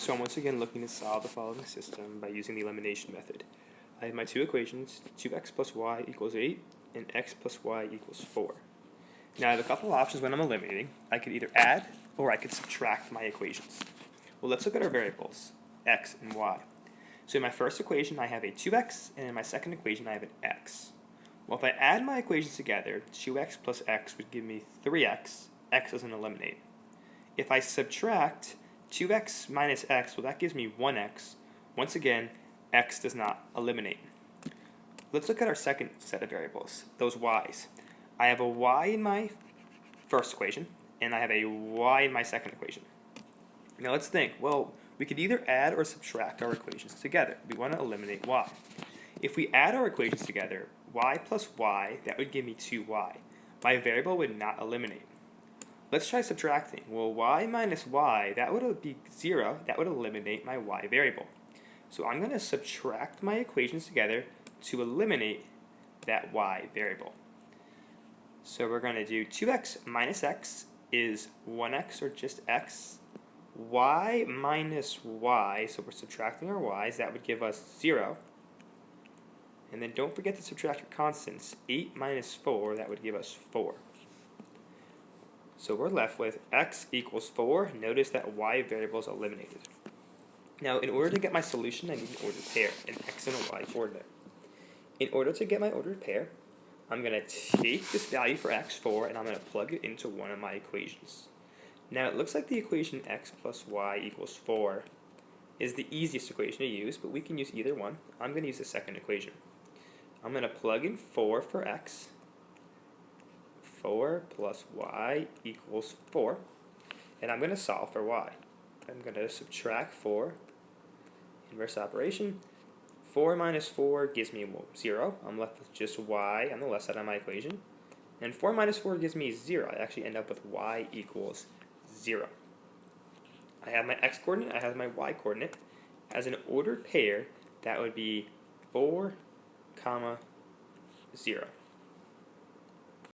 So I'm once again looking to solve the following system by using the elimination method. I have my two equations, 2x plus y equals 8 and x plus y equals 4. Now I have a couple options when I'm eliminating. I could either add or I could subtract my equations. Well, let's look at our variables, x and y. So in my first equation I have a 2x, and in my second equation I have an x. Well, if I add my equations together, 2x plus x would give me 3x. X doesn't eliminate. If I subtract 2x minus x, well, that gives me 1x. Once again, x does not eliminate. Let's look at our second set of variables, those y's. I have a y in my first equation, and I have a y in my second equation. Now let's think, well, we could either add or subtract our equations together. We want to eliminate y. If we add our equations together, y plus y, that would give me 2y. My variable would not eliminate. Let's try subtracting. Well, y minus y, that would be 0. That would eliminate my y variable. So I'm going to subtract my equations together to eliminate that y variable. So we're going to do 2x minus x is 1x or just x. Y minus y, so we're subtracting our y's, that would give us 0. And then don't forget to subtract your constants. 8 minus 4, that would give us 4. So we're left with x equals 4. Notice that y variable is eliminated. Now, in order to get my solution, I need an ordered pair, an x and a y coordinate. In order to get my ordered pair, I'm going to take this value for x, 4, and I'm going to plug it into one of my equations. Now, it looks like the equation x plus y equals 4 is the easiest equation to use, but we can use either one. I'm going to use the second equation. I'm going to plug in 4 for x. 4 plus y equals 4. And I'm going to solve for y. I'm going to subtract 4. Inverse operation. 4 minus 4 gives me 0. I'm left with just y on the left side of my equation. And 4 minus 4 gives me 0. I actually end up with y equals 0. I have my x coordinate. I have my y coordinate. As an ordered pair, that would be 4, 0.